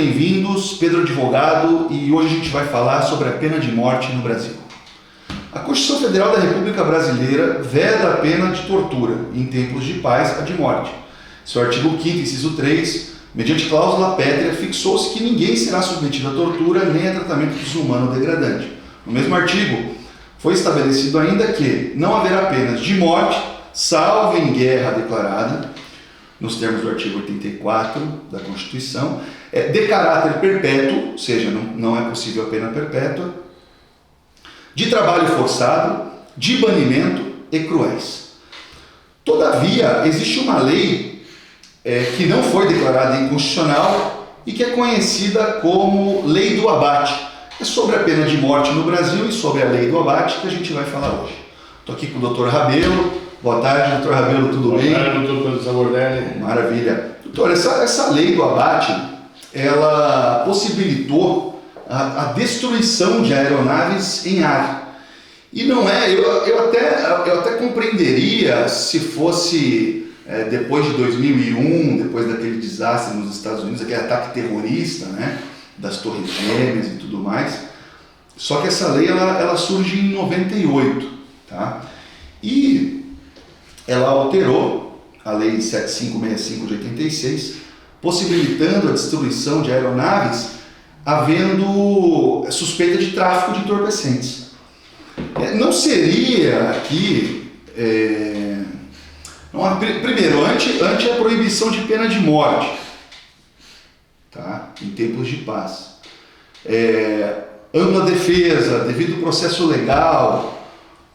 bem-vindos. Pedro Advogado, e hoje a gente vai falar sobre a pena de morte no Brasil. A Constituição Federal da República Brasileira veda a pena de tortura em tempos de paz a de morte. Seu artigo 5º, inciso 3, mediante cláusula pétrea, fixou-se que ninguém será submetido à tortura nem a tratamento desumano ou degradante. No mesmo artigo, foi estabelecido ainda que não haverá penas de morte, salvo em guerra declarada, nos termos do artigo 84 da Constituição, de caráter perpétuo, ou seja, não é possível a pena perpétua, de trabalho forçado, de banimento e cruéis. Todavia, existe uma lei que não foi declarada inconstitucional e que é conhecida como Lei do Abate. É sobre a pena de morte no Brasil e sobre a Lei do Abate que a gente vai falar hoje. Estou aqui com o Dr. Rabelo. Boa tarde, doutor Rabelo, tudo bem? Boa tarde, doutor Pedro Sabordelli. Maravilha. Doutor, essa lei do abate, ela possibilitou a destruição de aeronaves em ar. E não é, eu até compreenderia se fosse depois de 2001, depois daquele desastre nos Estados Unidos, aquele ataque terrorista, né, das Torres Gêmeas e tudo mais. Só que essa lei, ela surge em 98, tá? E ela alterou a Lei 7565 de 86, possibilitando a destruição de aeronaves havendo suspeita de tráfico de entorpecentes. Não seria aqui... primeiro, ante a proibição de pena de morte, tá? Em tempos de paz. Ampla defesa, devido processo legal...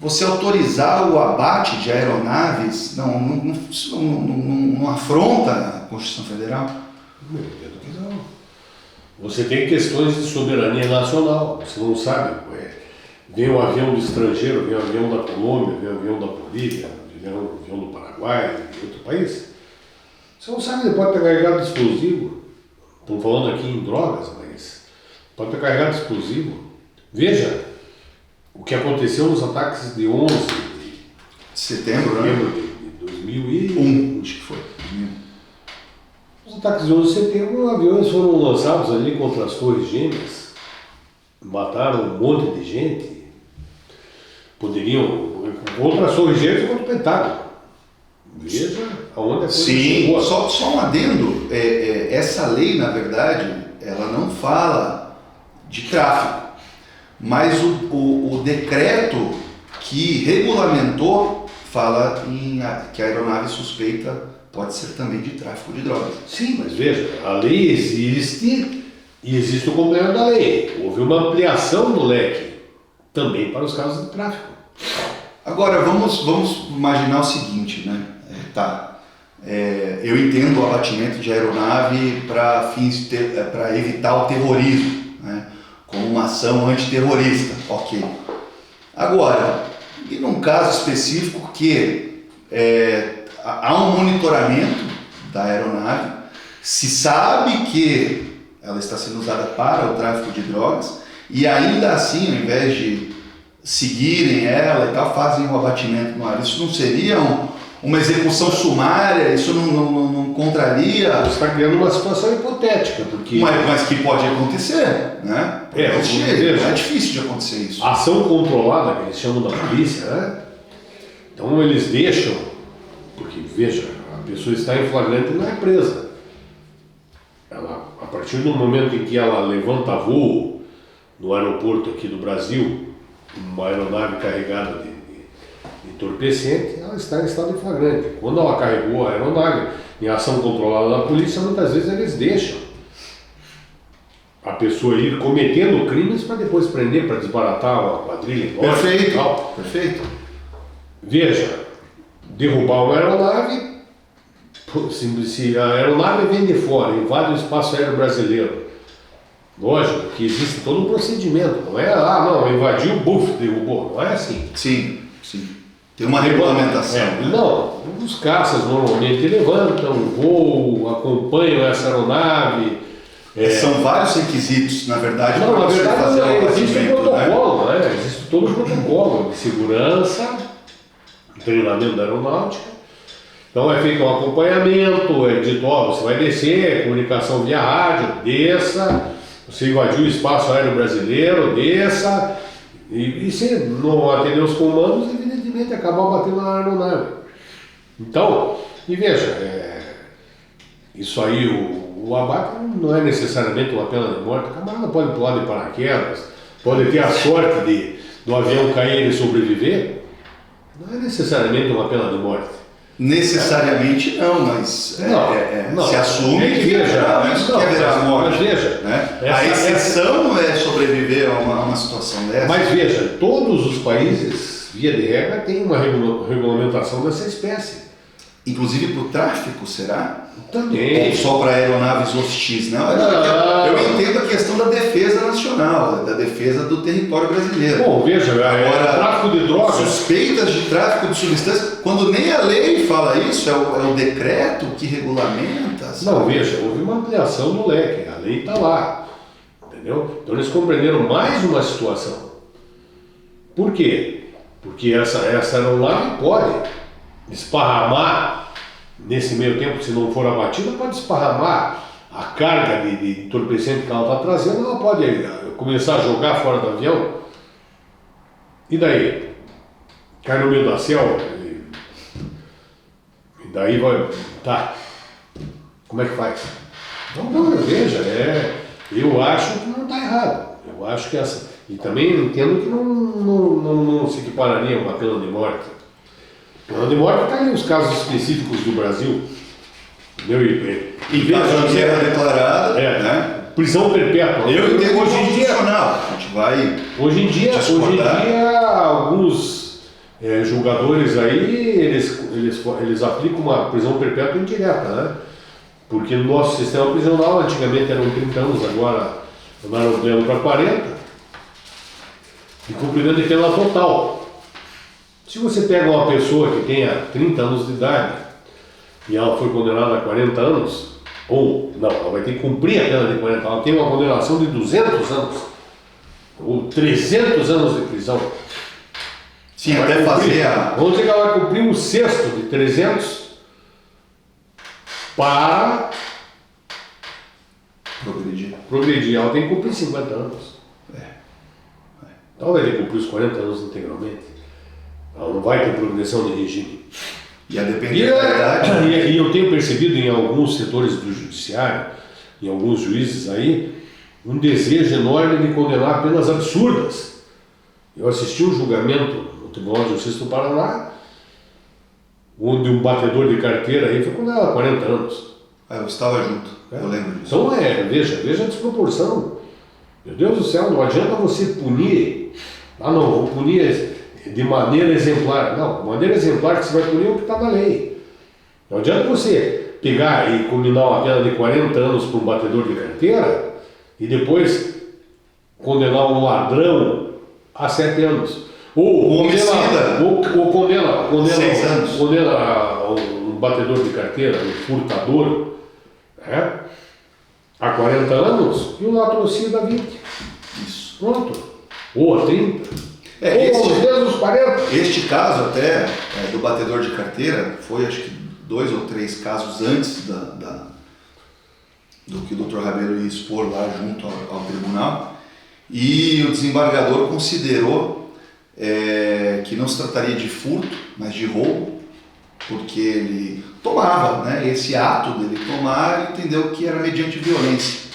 Você autorizar o abate de aeronaves não afronta a Constituição Federal? Meu Deus, que não. Você tem questões de soberania nacional, você não sabe. Vem um avião do estrangeiro, vem um avião da Colômbia, vem um avião da Bolívia, vem um avião do Paraguai, de outro país. Você não sabe, ele pode estar carregado de explosivo. Estamos falando aqui em drogas, mas pode estar carregado de explosivo. Veja o que aconteceu nos ataques de 11 de setembro, né? De 2001, acho que foi. Os ataques de 11 de setembro, aviões foram lançados ali contra as Torres Gêmeas, mataram um monte de gente, poderiam, contra as Torres Gêmeas e contra o Pentágono. Veja aonde a coisa chegou. Só um adendo, essa lei, na verdade, ela não fala de tráfico. Mas o decreto que regulamentou fala que a aeronave suspeita pode ser também de tráfico de drogas. Sim, mas veja, a lei existe e existe o cumprimento da lei. Houve uma ampliação do leque também para os casos de tráfico. Agora, vamos imaginar o seguinte, né? Eu entendo o abatimento de aeronave para evitar o terrorismo, né? Como uma ação antiterrorista, ok. Agora, e num caso específico que há um monitoramento da aeronave, se sabe que ela está sendo usada para o tráfico de drogas, e ainda assim, ao invés de seguirem ela e tal, fazem o abatimento no ar. Isso não seria uma execução sumária? Isso não contraria... Você está criando uma situação hipotética, porque... Mas que pode acontecer, né? É difícil de acontecer isso. A ação controlada, que eles chamam da polícia, né? Então eles deixam, porque veja, a pessoa está em flagrante e não é presa. Ela, a partir do momento em que ela levanta voo no aeroporto aqui do Brasil, uma aeronave carregada de entorpecente, ela está em estado de flagrante. Quando ela carregou a aeronave em ação controlada da polícia, muitas vezes eles deixam a pessoa ir cometendo crimes para depois prender, para desbaratar uma quadrilha. Perfeito. Veja, derrubar uma aeronave, se a aeronave vem de fora, invade o espaço aéreo brasileiro, lógico que existe todo um procedimento, não é, invadiu, derrubou, não é assim. Sim. Tem uma regulamentação. Não, os caças normalmente levantam, voam, acompanham essa aeronave. São vários requisitos, na verdade, para você fazer o existe um protocolo, né? Existe todo um protocolo de segurança, treinamento da aeronáutica, Então é feito um acompanhamento, é dito, ó, você vai descer, comunicação via rádio, desça, você invadiu o espaço aéreo brasileiro, desça, e se não atender os comandos, evidentemente acabar batendo na aeronave. Então, e veja, isso aí, o abate não é necessariamente uma pena de morte, o camarada pode pular de paraquedas, pode ter a sorte do avião cair e sobreviver, não é necessariamente uma pena de morte. Necessariamente não, mas Não, se assume que haverá morte. Mas veja, né? A exceção é sobreviver a uma situação dessa. Mas veja, todos os países, via de regra, têm uma regulamentação dessa espécie. Inclusive para o tráfico, será? Também. Ou só para aeronaves hostis? Não, eu entendo a questão da defesa nacional, da defesa do território brasileiro. Bom, veja, agora, tráfico de drogas. Suspeitas de tráfico de substâncias, quando nem a lei fala isso, é o decreto que regulamenta. Sabe? Não, veja, houve uma ampliação do leque, a lei está lá. Entendeu? Então eles compreenderam mais uma situação. Por quê? Porque essa aeronave pode esparramar, nesse meio tempo, se não for abatida, pode esparramar a carga de entorpecente que ela está trazendo, ela pode começar a jogar fora do avião. E daí? Cai no meio da selva. E daí vai. Tá. Como é que faz? Então, não, veja, eu acho que não está errado. Eu acho que essa. E também entendo que não se equipararia a uma pena de morte. Pena de morte está aí os casos específicos do Brasil. Entendeu? E veja, que era declarada, né? Prisão perpétua. Eu entendo hoje em dia. A gente vai. Hoje em dia alguns julgadores aí, eles aplicam uma prisão perpétua indireta, né? Porque no nosso sistema prisional, antigamente eram 30 anos, agora andaram ampliando para 40, e cumprimento de pena total. Se você pega uma pessoa que tenha 30 anos de idade e ela foi condenada a 40 anos, ou não, ela vai ter que cumprir a pena de 40 anos, ela tem uma condenação de 200 anos, ou 300 anos de prisão. Sim, até fazer a... Vamos dizer que ela vai cumprir um sexto de 300 para progredir. Ela tem que cumprir 50 anos. Então ela vai ter que cumprir os 40 anos integralmente. Ela não vai ter progressão de regime. E a depender da idade... E eu tenho percebido em alguns setores do judiciário, em alguns juízes aí, um desejo enorme de condenar penas absurdas. Eu assisti um julgamento no Tribunal de Justiça do Paraná, onde um batedor de carteira aí foi condenado a 40 anos. Eu estava junto, eu lembro disso. Então veja a desproporção. Meu Deus do céu, não adianta você punir. Vou punir de maneira exemplar. Não, de maneira exemplar que você vai punir o que está na lei. Não adianta você pegar e combinar uma pena de 40 anos para um batedor de carteira e depois condenar um ladrão a 7 anos. Ou condena 6 anos. Condena um batedor de carteira, um furtador, a 40 anos e o latrocínio a 20. Isso. Pronto. Ou a 30. Ou os 40. Este caso até do batedor de carteira foi acho que 2 ou 3 casos antes do que o Dr. Rabelo ia expor lá junto ao tribunal, e o desembargador considerou que não se trataria de furto, mas de roubo, porque ele tomava, né, esse ato dele tomar, entendeu que era mediante violência.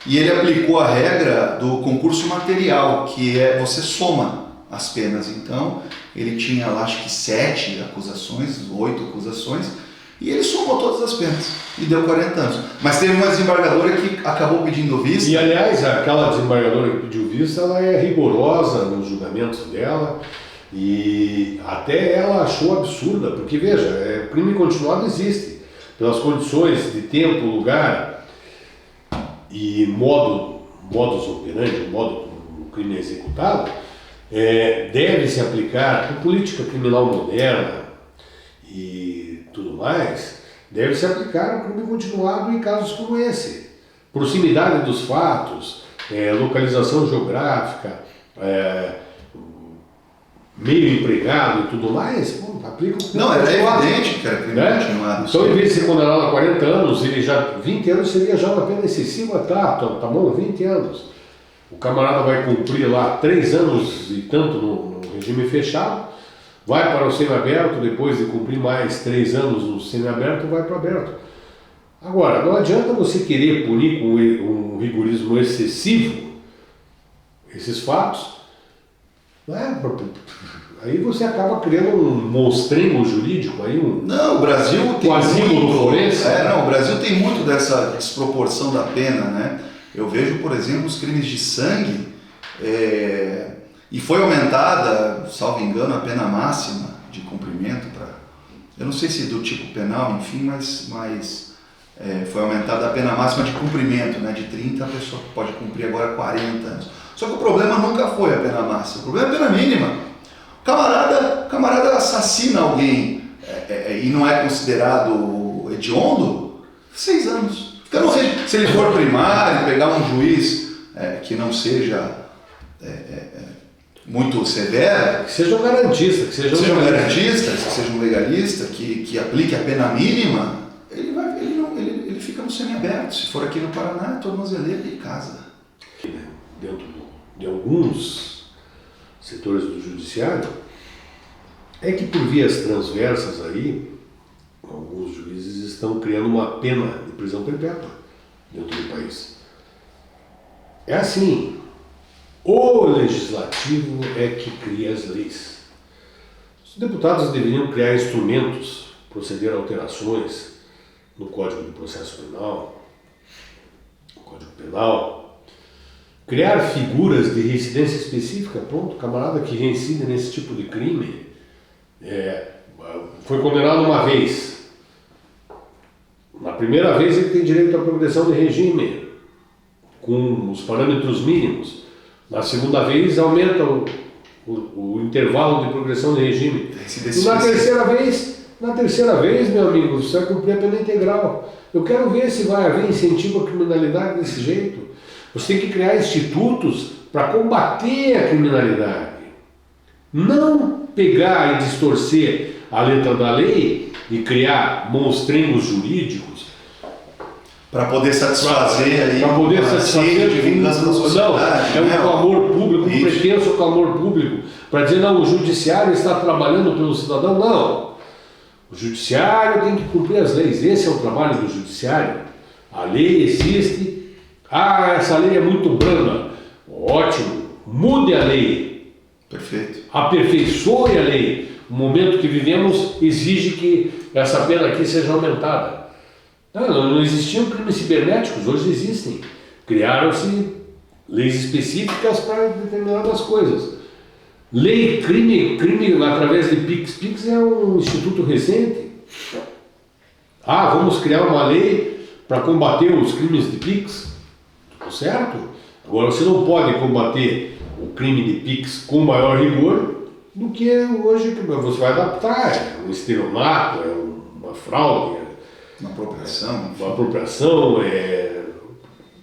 E ele aplicou a regra do concurso material, que você soma as penas. Então, ele tinha lá acho que 7 acusações, 8 acusações, e ele somou todas as penas e deu 40 anos. Mas teve uma desembargadora que acabou pedindo vista. E aliás, aquela desembargadora que pediu vista, ela é rigorosa nos julgamentos dela, e até ela achou absurda, porque veja, crime continuado existe, pelas condições de tempo, lugar e modus operandi, o modo como o crime é executado, deve se aplicar por política criminal moderna e tudo mais, deve se aplicar o crime continuado em casos como esse. Proximidade dos fatos, localização geográfica, meio empregado e tudo mais, pô, aplica o Não, era evidente que era crime continuado. Então, em vez de ser condenado a 40 anos, ele já 20 anos seria já uma pena excessiva, tá bom, 20 anos. O camarada vai cumprir lá 3 anos e tanto no regime fechado, vai para o semiaberto, depois de cumprir mais 3 anos no semiaberto, vai para o aberto. Agora, não adianta você querer punir com um rigorismo excessivo esses fatos, né? Aí você acaba criando um monstrengo jurídico, aí Não, o Brasil tem o Brasil tem muito dessa desproporção da pena, né? Eu vejo, por exemplo, os crimes de sangue, e foi aumentada, salvo engano, a pena máxima de cumprimento para, eu não sei se do tipo penal, enfim, mas foi aumentada a pena máxima de cumprimento, né? De 30 a pessoa pode cumprir agora 40 anos. Só que o problema nunca foi a pena máxima, o problema é a pena mínima. O camarada assassina alguém e não é considerado hediondo, 6 anos. Se ele for primário, pegar um juiz que não seja muito severo, que seja um garantista, que seja um legalista, que aplique a pena mínima, ele fica no semiaberto. Se for aqui no Paraná, é tornozeleira e casa. Dentro de alguns setores do judiciário, é que por vias transversas aí, alguns juízes estão criando uma pena de prisão perpétua dentro do país. É assim, o legislativo é que cria as leis. Os deputados deveriam criar instrumentos, proceder a alterações no Código de Processo Penal, no Código Penal, criar figuras de reincidência específica. Pronto, camarada que reincide nesse tipo de crime, foi condenado uma vez. Na primeira vez ele tem direito à progressão de regime, com os parâmetros mínimos. Na segunda vez aumenta o intervalo de progressão de regime. E na terceira vez, meu amigo, você vai cumprir a pena integral. Eu quero ver se vai haver incentivo à criminalidade desse jeito. Você tem que criar institutos para combater a criminalidade. Não pegar e distorcer a letra da lei e criar monstrengos jurídicos para poder satisfazer de vingança da sociedade. Não, é um clamor público, um pretenso clamor público, para dizer, não, o judiciário está trabalhando pelo cidadão. Não, o judiciário tem que cumprir as leis, esse é o trabalho do judiciário. A lei existe, essa lei é muito branda, ótimo, mude a lei. Perfeito. Aperfeiçoe a lei. O momento que vivemos exige que essa pena aqui seja aumentada. Não existiam crimes cibernéticos, hoje existem. Criaram-se leis específicas para determinadas coisas. Crime através de PIX. PIX é um instituto recente. Vamos criar uma lei para combater os crimes de PIX. Tudo certo? Agora você não pode combater o crime de PIX com maior rigor do que hoje, que você vai adaptar. É um estelionato, é uma fraude. Uma apropriação. Uma apropriação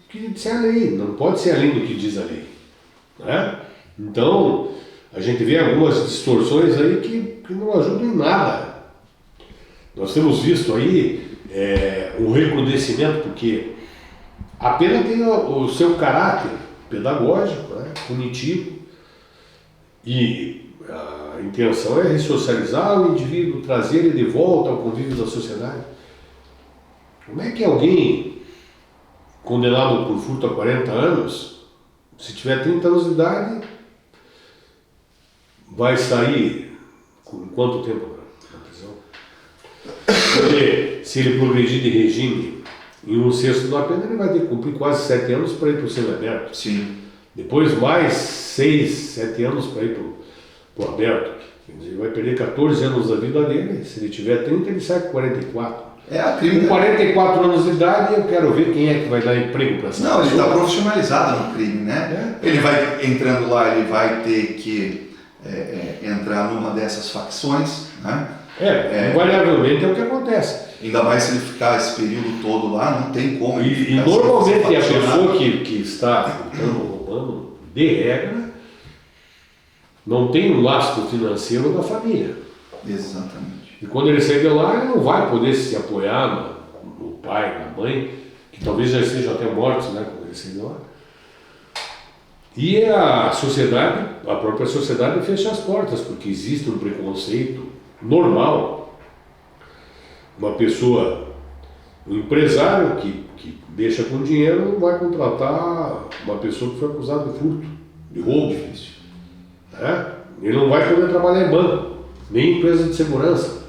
que diz a lei, não pode ser além do que diz a lei. Né? Então, a gente vê algumas distorções aí que não ajudam em nada. Nós temos visto aí um recrudescimento, porque a pena tem o seu caráter pedagógico, né? Punitivo, e a intenção é ressocializar o indivíduo, trazer ele de volta ao convívio da sociedade. Como é que alguém condenado por furto a 40 anos, se tiver 30 anos de idade, vai sair com quanto tempo na prisão? Porque se ele progredir de regime em 1/6 da pena, ele vai ter que cumprir quase 7 anos para ir para o semiaberto. Sim. Depois mais 6, 7 anos para ir para o aberto. Ele vai perder 14 anos da vida dele. Se ele tiver 30, ele sai com 44. Com 44 anos de idade, eu quero ver quem é que vai dar emprego para essa pessoa. Não, ele está profissionalizado no crime, né? Ele vai entrando lá, ele vai ter que entrar numa dessas facções, né? Invariavelmente é o que acontece. Ainda mais se ele ficar esse período todo lá, não tem como. E normalmente a pessoa que está roubando, de regra, não tem um lastro financeiro da família. Exatamente. E quando ele sair de lá, ele não vai poder se apoiar no pai, na mãe, que talvez já estejam até mortos, né, quando ele sair de lá. E a sociedade, a própria sociedade fecha as portas, porque existe um preconceito normal. Uma pessoa, um empresário que deixa com dinheiro não vai contratar uma pessoa que foi acusada de furto, de roubo. Né? Ele não vai poder trabalhar em banco, nem em empresa de segurança.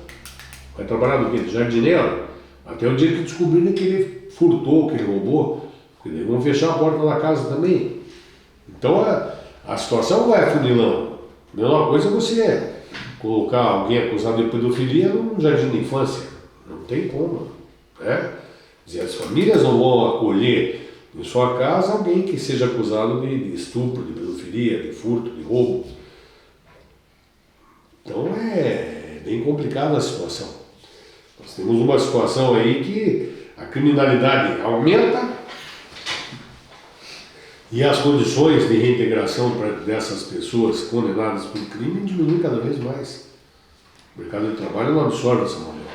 Vai trabalhar no quê? De jardineiro. Até o dia que descobrirem que ele furtou, que ele roubou, porque eles vão fechar a porta da casa também. Então a situação vai afunilando. A mesma coisa é você colocar alguém acusado de pedofilia num jardim de infância. Não tem como. Né? Quer dizer, as famílias não vão acolher em sua casa alguém que seja acusado de estupro, de pedofilia, de furto, de roubo. Então é bem complicada a situação. Nós temos uma situação aí que a criminalidade aumenta e as condições de reintegração dessas pessoas condenadas por crime diminuem cada vez mais. O mercado de trabalho não absorve essa mão de obra.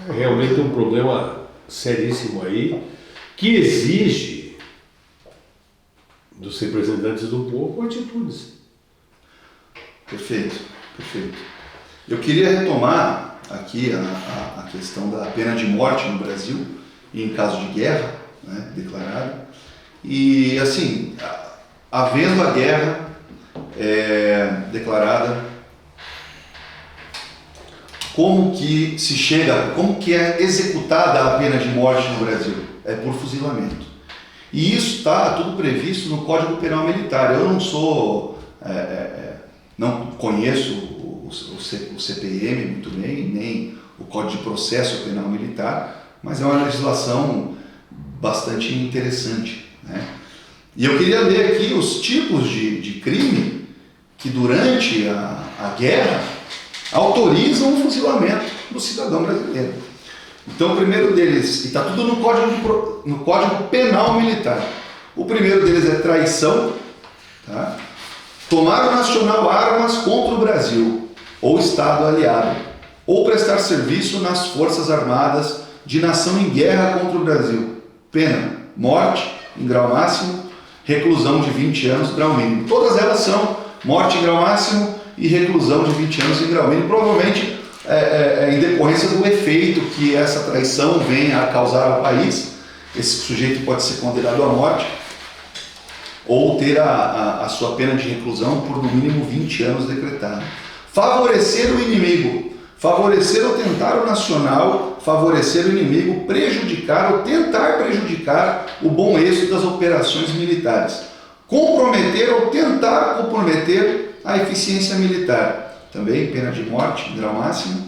Então, é realmente um problema seríssimo aí, que exige dos representantes do povo atitudes. Perfeito, perfeito. Eu queria retomar aqui a questão da pena de morte no Brasil, em caso de guerra, né, declarada. E assim, havendo a guerra declarada, como que é executada a pena de morte no Brasil? É por fuzilamento. E isso está tudo previsto no Código Penal Militar. Eu não sou, não conheço o CPM muito bem, nem o Código de Processo Penal Militar, mas é uma legislação bastante interessante, né? E eu queria ler aqui os tipos de crime que durante a guerra autorizam o fuzilamento do cidadão brasileiro. Então o primeiro deles, e está tudo no Código Penal Militar, o primeiro deles é traição, tá? Tomar o nacional armas contra o Brasil ou Estado aliado, ou prestar serviço nas Forças Armadas de nação em guerra contra o Brasil. Pena, morte em grau máximo, reclusão de 20 anos, grau mínimo. Todas elas são morte em grau máximo e reclusão de 20 anos em grau mínimo, provavelmente em decorrência do efeito que essa traição vem a causar ao país. Esse sujeito pode ser condenado à morte ou ter a sua pena de reclusão por no mínimo 20 anos decretada. Favorecer o inimigo, favorecer ou tentar o nacional, favorecer o inimigo, prejudicar ou tentar prejudicar o bom êxito das operações militares. Comprometer ou tentar comprometer a eficiência militar. Também pena de morte, grau máximo.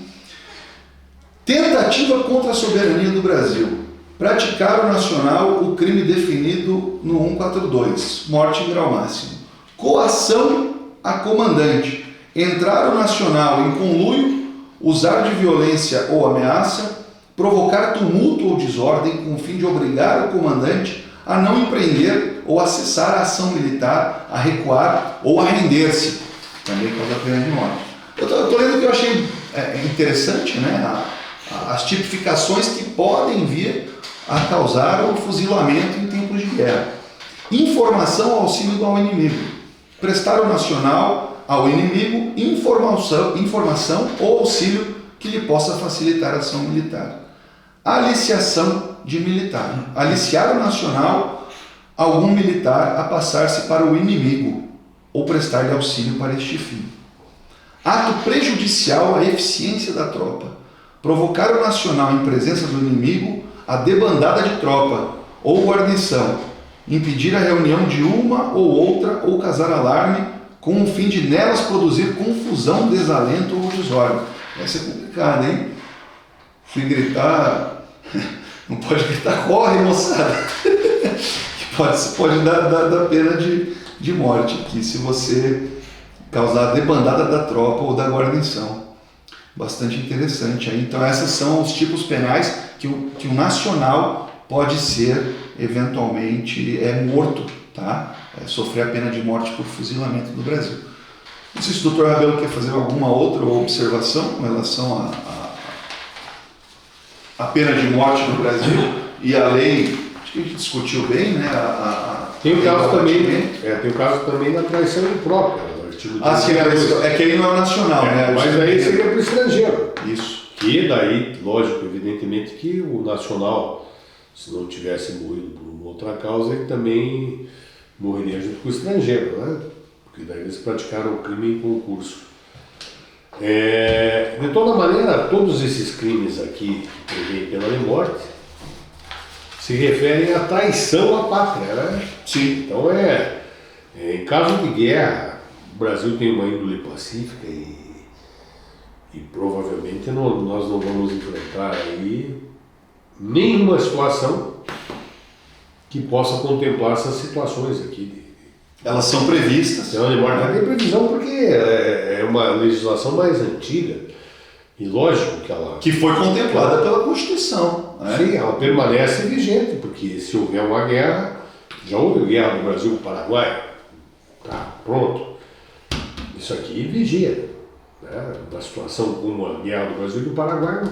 Tentativa contra a soberania do Brasil. Praticar o nacional o crime definido no 142, morte em grau máximo. Coação a comandante. Entrar o nacional em conluio, usar de violência ou ameaça, provocar tumulto ou desordem com o fim de obrigar o comandante a não empreender ou acessar a ação militar, a recuar ou a render-se. Também causa pena de morte. Eu estou lendo que eu achei interessante, né? As tipificações que podem vir a causar o fuzilamento em tempos de guerra. Informação ou auxílio ao inimigo. Prestar o nacional ao inimigo informação ou auxílio que lhe possa facilitar a ação militar. Aliciação de militar. Aliciar o nacional a algum militar a passar-se para o inimigo ou prestar-lhe auxílio para este fim. Ato prejudicial à eficiência da tropa. Provocar o nacional em presença do inimigo a debandada de tropa ou guarnição. Impedir a reunião de uma ou outra ou causar alarme com o fim de nelas produzir confusão, desalento ou desordem. Essa é complicada, hein? Fui gritar, não pode gritar, corre, moçada, que pode dar pena de morte aqui, se você causar a debandada da tropa ou da guarnição. Bastante interessante aí. Então esses são os tipos penais que o nacional pode ser eventualmente morto, tá? Sofrer a pena de morte por fuzilamento do Brasil. Não sei se o doutor Rabelo quer fazer alguma outra observação com relação à pena de morte no Brasil e a lei, acho que a gente discutiu bem, né? Tem o caso também da traição imprópria, do artigo sim, 32. é que aí não é nacional, né? Mas aí seria para o estrangeiro. Isso. Que daí, lógico, evidentemente que o nacional, se não tivesse morrido por uma outra causa, ele também morreria junto com o estrangeiro, né? Porque daí eles praticaram o crime em concurso. De toda maneira, todos esses crimes aqui que prevêem pena de morte se referem à traição à pátria, né? Sim. Então em caso de guerra, o Brasil tem uma índole pacífica e provavelmente nós não vamos enfrentar aí nenhuma situação que possa contemplar essas situações aqui. Elas são previstas. Não tem previsão porque é uma legislação mais antiga e lógico que ela... Que foi contemplada pela Constituição. Né? Sim, ela permanece vigente, porque se houver uma guerra, já houve guerra no Brasil com o Paraguai, tá, pronto. Isso aqui vigia. Né? Uma situação como a guerra do Brasil e do Paraguai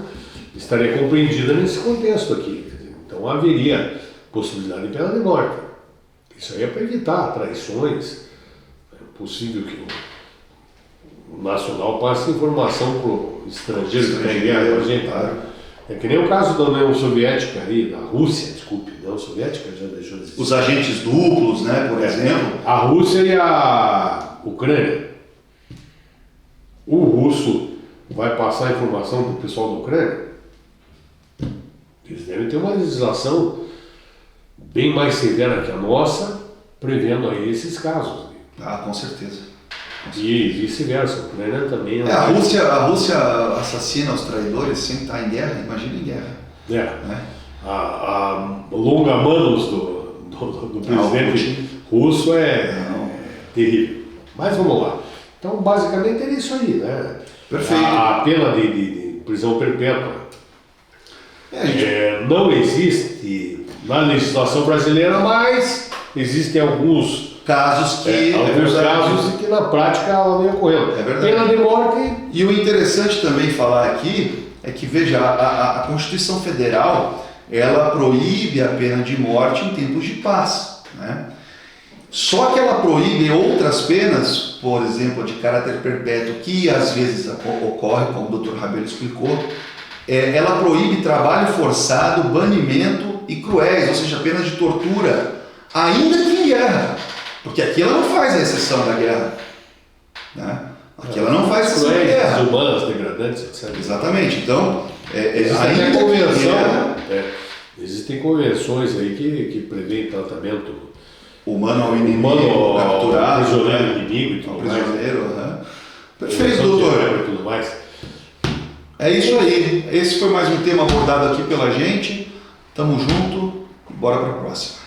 estaria compreendida nesse contexto aqui. Então haveria possibilidade de pena de morte. Isso aí é para evitar traições. É possível que o nacional passe informação para o estrangeiro que está em guerra com a gente. Claro. É que nem o caso da União Soviética aí, da Rússia, desculpe, União Soviética já deixou de existir. Os agentes duplos, né, por exemplo. A Rússia e a Ucrânia. O russo vai passar informação para o pessoal da Ucrânia? Eles devem ter uma legislação bem mais severa que a nossa, prevendo aí esses casos. Com certeza. E vice-versa, a Ucrânia também... A Rússia assassina os traidores sem estar em guerra, imagina em guerra. Né? A longa-manos do presidente russo é terrível. Mas vamos lá. Então, basicamente, é isso aí, né? Perfeito. A pena de prisão perpétua não existe na legislação brasileira, mas existem alguns casos que casos que na prática ela vem ocorrendo. É verdade. Pena de morte. E o interessante também falar aqui é que, veja, a Constituição Federal, ela proíbe a pena de morte em tempos de paz, né? Só que ela proíbe outras penas, por exemplo, de caráter perpétuo, que às vezes ocorre, como o Dr. Rabelo explicou, ela proíbe trabalho forçado, banimento e cruéis, ou seja, penas de tortura, ainda que em guerra, porque aqui ela não faz a exceção da guerra, né? Aqui ela não faz a exceção da guerra. Humanas, degradantes, etc. Exatamente, então, existem convenções aí que prevêem tratamento humano ao inimigo, capturado, prisioneiro inimigo e tudo mais. Perfeito, doutor. E tudo mais. É isso aí. Esse foi mais um tema abordado aqui pela gente. Tamo junto. Bora para a próxima.